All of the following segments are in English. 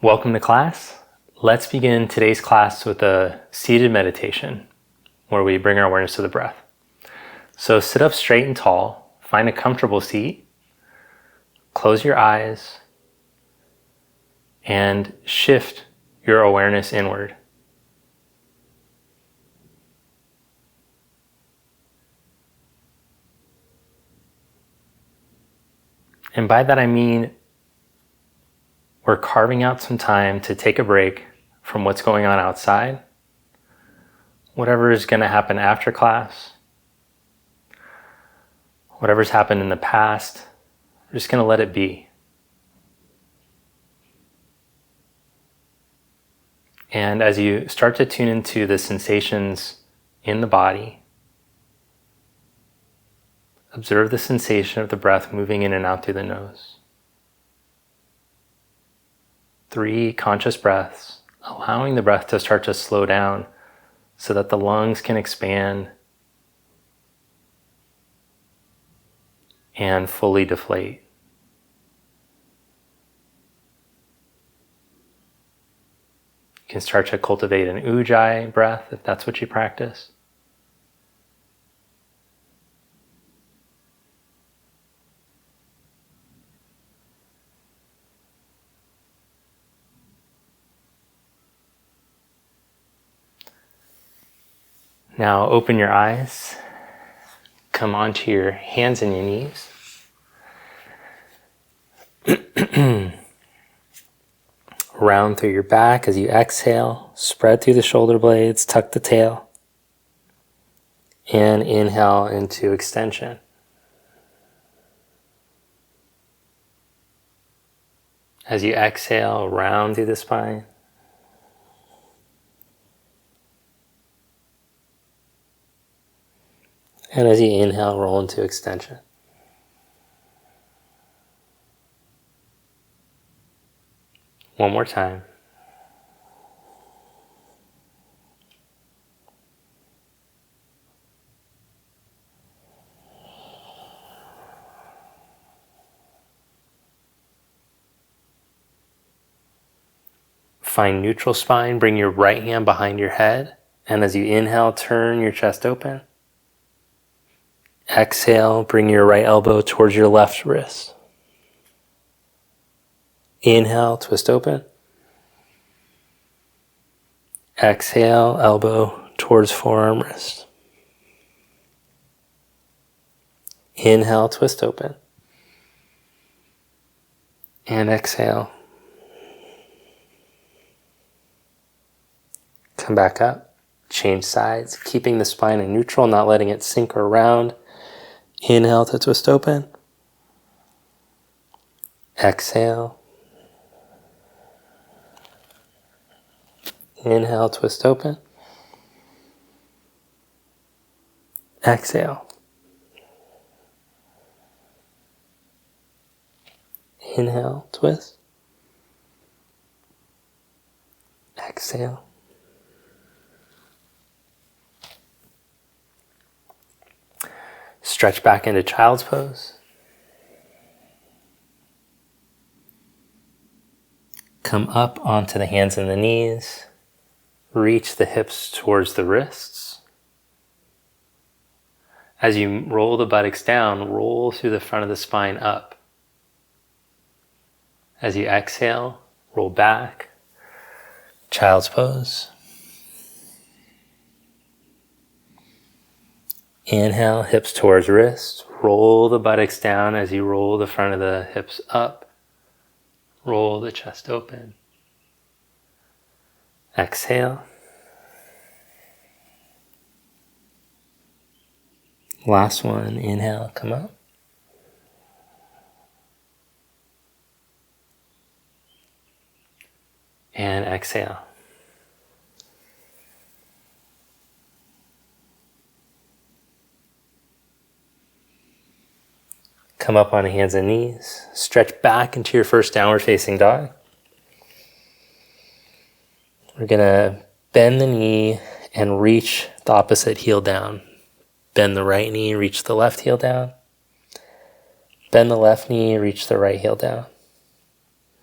Welcome to class. Let's begin today's class with a seated meditation where we bring our awareness to the breath. So sit up straight and tall, find a comfortable seat, close your eyes, and shift your awareness inward. And by that I mean we're carving out some time to take a break from what's going on outside, whatever is going to happen after class, whatever's happened in the past, we're just going to let it be. And as you start to tune into the sensations in the body, observe the sensation of the breath moving in and out through the nose. 3 conscious breaths, allowing the breath to start to slow down so that the lungs can expand and fully deflate. You can start to cultivate an ujjayi breath if that's what you practice. Now open your eyes, come onto your hands and your knees. Round through your back as you exhale, spread through the shoulder blades, tuck the tail, and inhale into extension. As you exhale, round through the spine. And as you inhale, roll into extension. One more time. Find neutral spine, bring your right hand behind your head, and as you inhale, turn your chest open. Exhale, bring your right elbow towards your left wrist. Inhale, twist open. Exhale, elbow towards forearm wrist. Inhale, twist open. And exhale. Come back up. Change sides, keeping the spine in neutral, not letting it sink or round. Inhale to twist open. Exhale. Inhale, twist open. Exhale. Inhale, twist. Exhale. Stretch back into child's pose. Come up onto the hands and the knees. Reach the hips towards the wrists. As you roll the buttocks down, roll through the front of the spine up. As you exhale, roll back. Child's pose. Inhale, hips towards wrists. Roll the buttocks down as you roll the front of the hips up. Roll the chest open. Exhale. Last one, inhale, come up. And exhale. Come up on hands and knees. Stretch back into your first downward facing dog. We're going to bend the knee and reach the opposite heel down. Bend the right knee, reach the left heel down. Bend the left knee, reach the right heel down.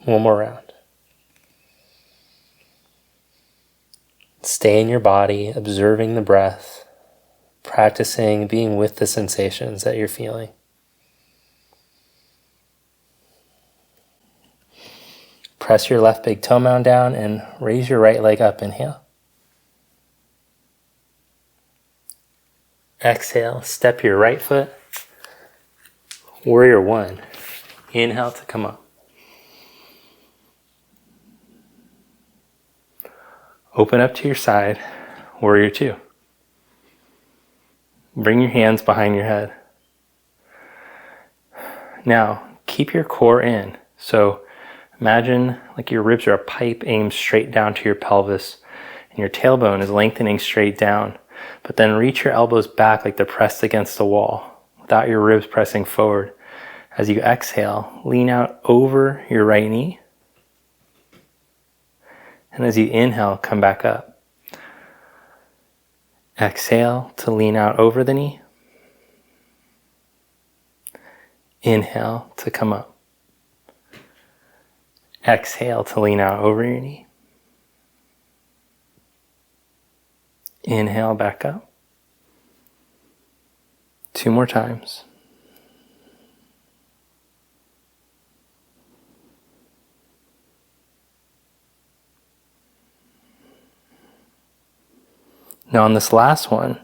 One more round. Stay in your body, observing the breath, practicing being with the sensations that you're feeling. Press your left big toe mound down and raise your right leg up. Inhale. Exhale, step your right foot. Warrior one. Inhale to come up. Open up to your side. Warrior two. Bring your hands behind your head. Now, keep your core in. So imagine like your ribs are a pipe aimed straight down to your pelvis, and your tailbone is lengthening straight down. But then reach your elbows back like they're pressed against the wall, without your ribs pressing forward. As you exhale, lean out over your right knee. And as you inhale, come back up. Exhale to lean out over the knee. Inhale to come up. Exhale to lean out over your knee. Inhale back up. 2 more times. Now on this last one,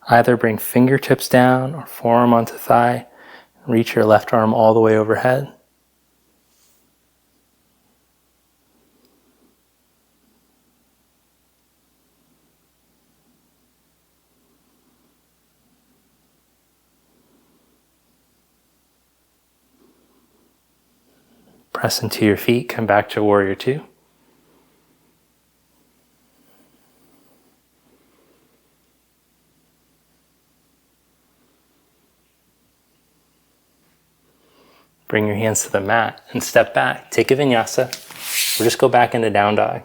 either bring fingertips down or forearm onto thigh. Reach your left arm all the way overhead. Press into your feet, come back to warrior two. Bring your hands to the mat and step back. Take a vinyasa, or just go back into down dog.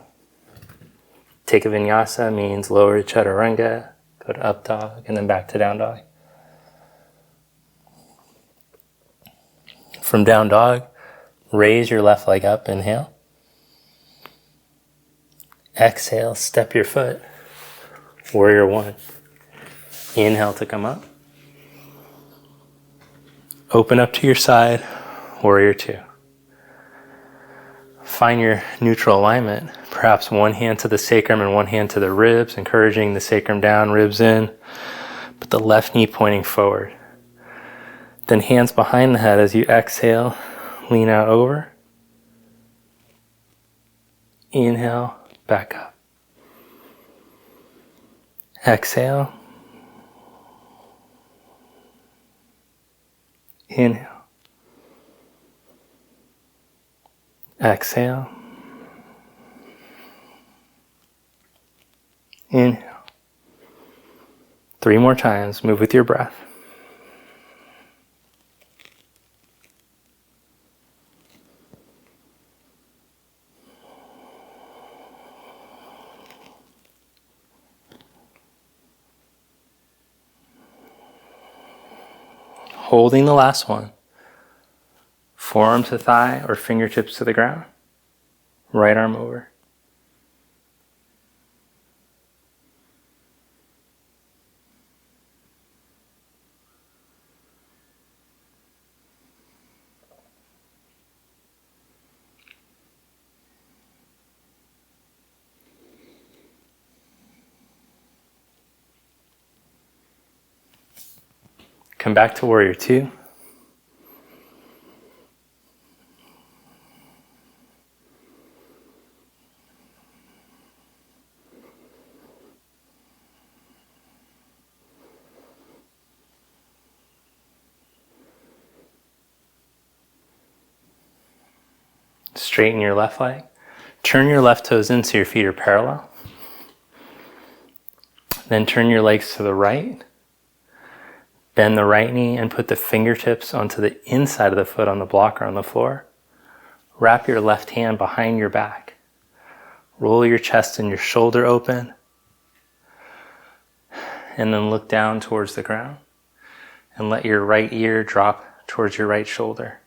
Take a vinyasa means lower to chaturanga, go to up dog, and then back to down dog. From down dog, raise your left leg up, inhale. Exhale, step your foot, warrior one. Inhale to come up. Open up to your side, warrior two. Find your neutral alignment, perhaps one hand to the sacrum and one hand to the ribs, encouraging the sacrum down, ribs in, but the left knee pointing forward. Then hands behind the head as you exhale, lean out over. Inhale, back up. Exhale. Inhale. Exhale. Inhale. 3 more times. Move with your breath. Holding the last one. Forearm to thigh or fingertips to the ground. Right arm over. Come back to warrior two. Straighten your left leg. Turn your left toes in so your feet are parallel. Then turn your legs to the right. Bend the right knee and put the fingertips onto the inside of the foot on the blocker on the floor. Wrap your left hand behind your back. Roll your chest and your shoulder open. And then look down towards the ground. And let your right ear drop towards your right shoulder.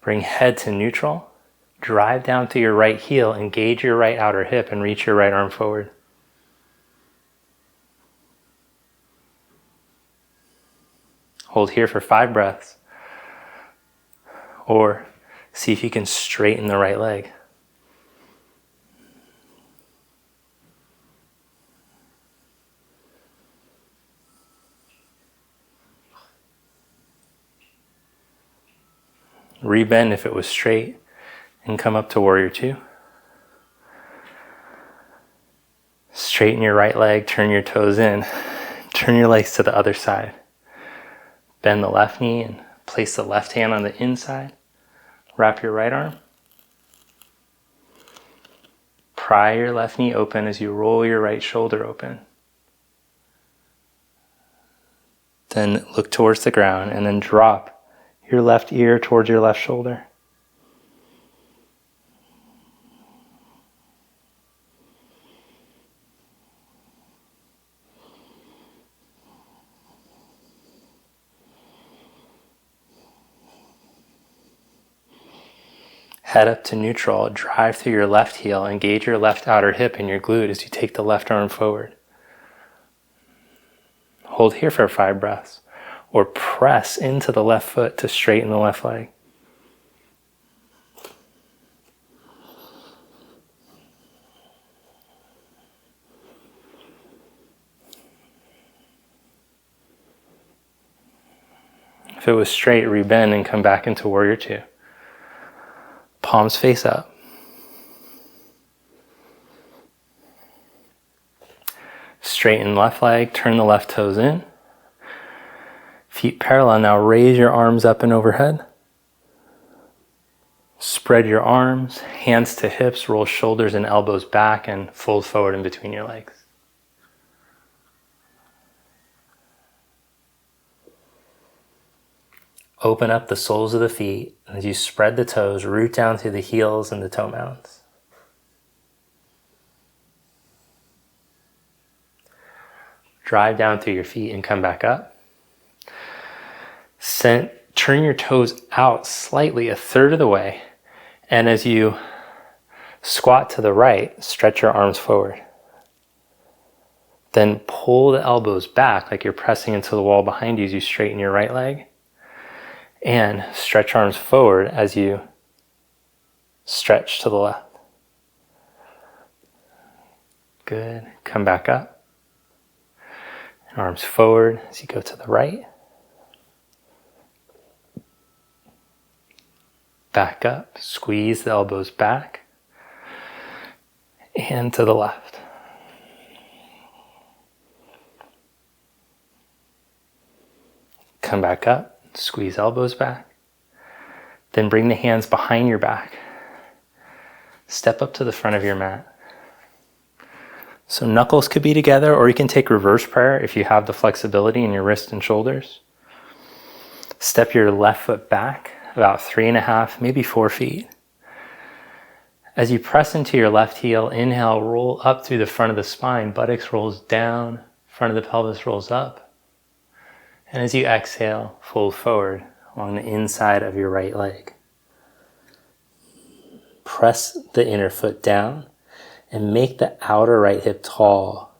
Bring head to neutral. Drive down through your right heel, engage your right outer hip, and reach your right arm forward. Hold here for 5 breaths. Or see if you can straighten the right leg. Rebend if it was straight and come up to warrior 2. Straighten your right leg, turn your toes in. Turn your legs to the other side. Bend the left knee and place the left hand on the inside. Wrap your right arm. Pry your left knee open as you roll your right shoulder open. Then look towards the ground and then drop your left ear towards your left shoulder. Head up to neutral, drive through your left heel, engage your left outer hip and your glute as you take the left arm forward. Hold here for 5 breaths, or press into the left foot to straighten the left leg. If it was straight, rebend and come back into warrior 2. Palms face up. Straighten left leg, turn the left toes in. Feet parallel. Now raise your arms up and overhead. Spread your arms, hands to hips, roll shoulders and elbows back and fold forward in between your legs. Open up the soles of the feet as you spread the toes, root down through the heels and the toe mounds. Drive down through your feet and come back up. Turn your toes out slightly, 1/3 of the way. And as you squat to the right, stretch your arms forward. Then pull the elbows back like you're pressing into the wall behind you as you straighten your right leg. And stretch arms forward as you stretch to the left. Good. Come back up. And arms forward as you go to the right. Back up. Squeeze the elbows back. And to the left. Come back up. Squeeze elbows back. Then bring the hands behind your back. Step up to the front of your mat. So knuckles could be together, or you can take reverse prayer if you have the flexibility in your wrists and shoulders. Step your left foot back about 3.5, maybe 4 feet. As you press into your left heel, inhale, roll up through the front of the spine. Buttocks rolls down, front of the pelvis rolls up. And as you exhale, fold forward along the inside of your right leg. Press the inner foot down and make the outer right hip tall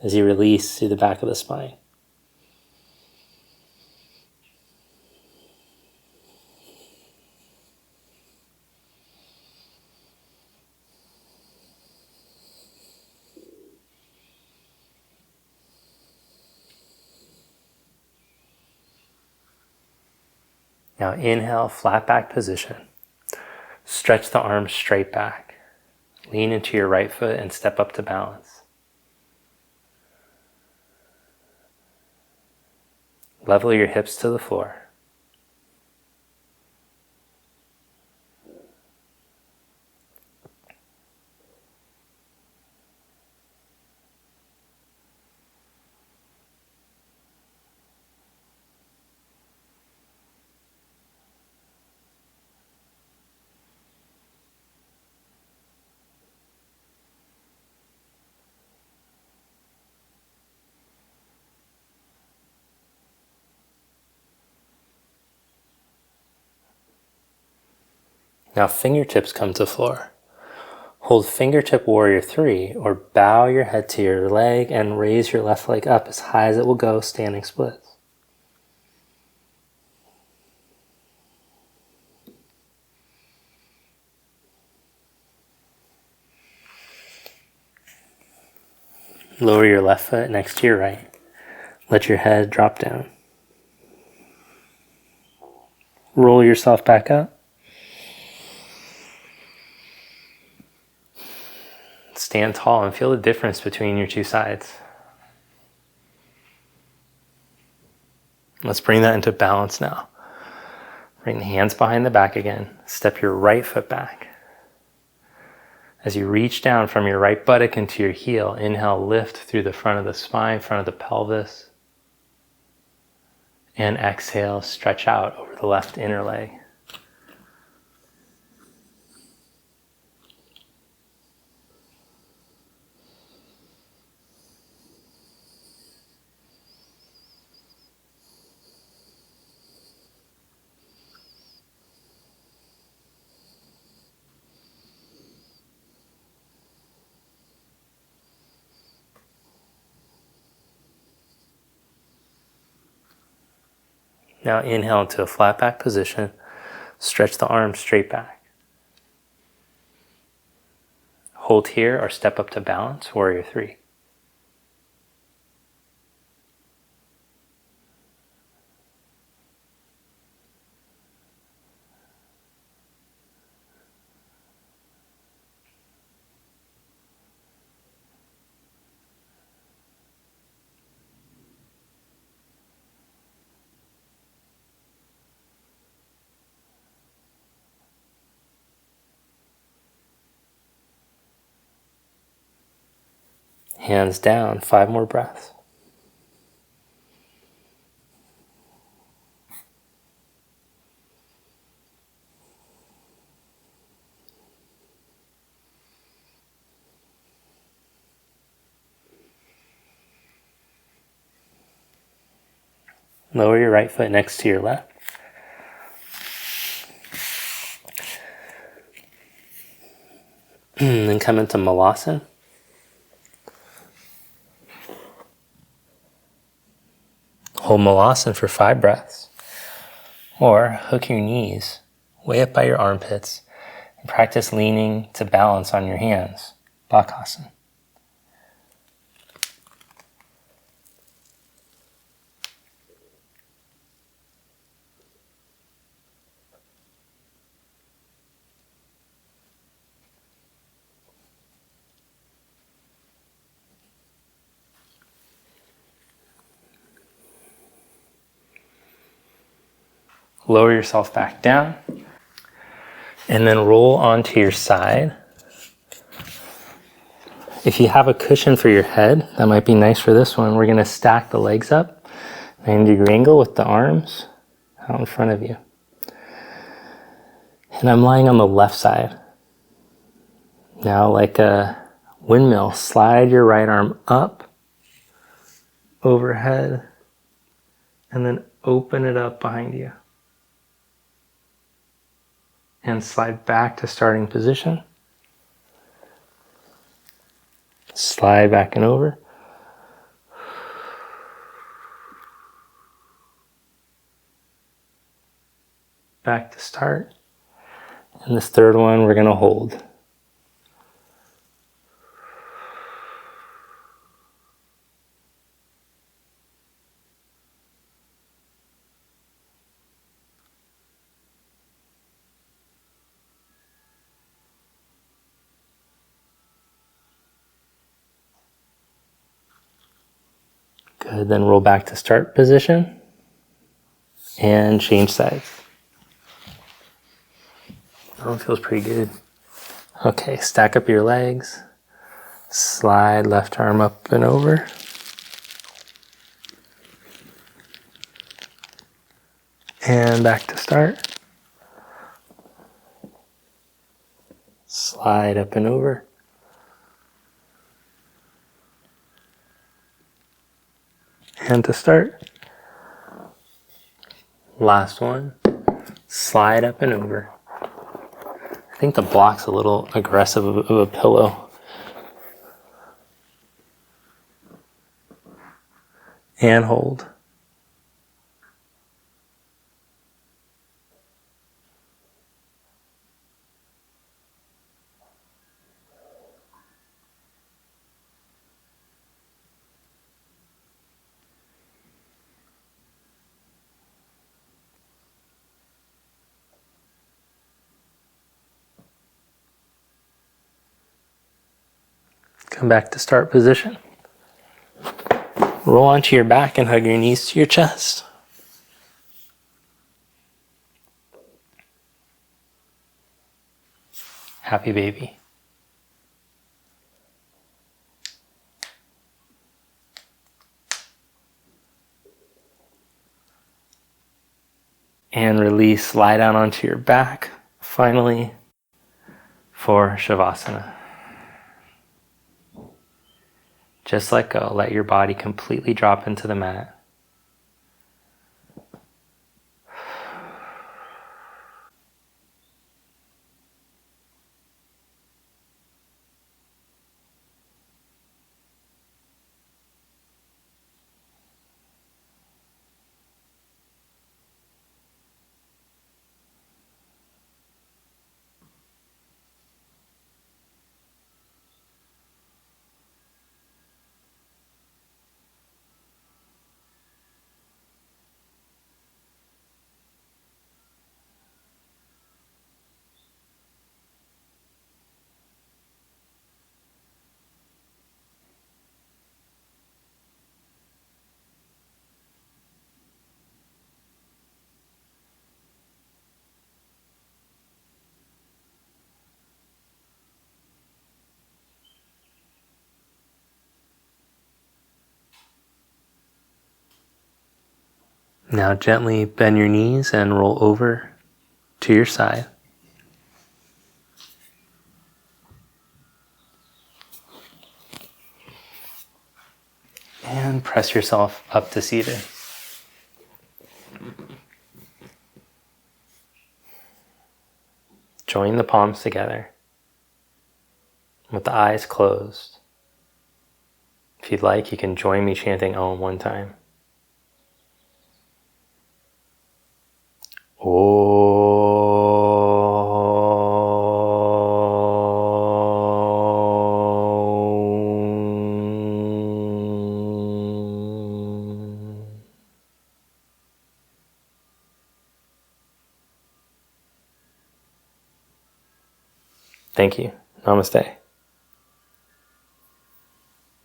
as you release through the back of the spine. Now inhale, flat back position. Stretch the arms straight back. Lean into your right foot and step up to balance. Level your hips to the floor. Now fingertips come to floor. Hold fingertip warrior 3 or bow your head to your leg and raise your left leg up as high as it will go, standing splits. Lower your left foot next to your right. Let your head drop down. Roll yourself back up. Stand tall and feel the difference between your two sides. Let's bring that into balance now. Bring the hands behind the back again. Step your right foot back. As you reach down from your right buttock into your heel, inhale, lift through the front of the spine, front of the pelvis. And exhale, stretch out over the left inner leg. Now inhale into a flat back position. Stretch the arms straight back. Hold here or step up to balance, warrior 3. Hands down, 5 more breaths. Lower your right foot next to your left. Then come into Malasana. Hold Malasana for 5 breaths. Or hook your knees way up by your armpits and practice leaning to balance on your hands, Bakasana. Lower yourself back down and then roll onto your side. If you have a cushion for your head, that might be nice for this one. We're going to stack the legs up, 90-degree angle with the arms out in front of you. And I'm lying on the left side. Now, like a windmill, slide your right arm up, overhead, and then open it up behind you. And slide back to starting position. Slide back and over. Back to start. And this third one we're going to hold. Good, then roll back to start position and change sides. That one feels pretty good. Okay, stack up your legs, slide left arm up and over. And back to start. Slide up and over. And to start. Last one. Slide up and over. think the block's a little aggressive of a pillow. And hold. Come back to start position. Roll onto your back and hug your knees to your chest. Happy baby. And release, lie down onto your back, finally, for Shavasana. Just let go, let your body completely drop into the mat. Now gently bend your knees and roll over to your side. And press yourself up to seated. Join the palms together with the eyes closed. If you'd like, you can join me chanting Om one time. Thank you. Namaste.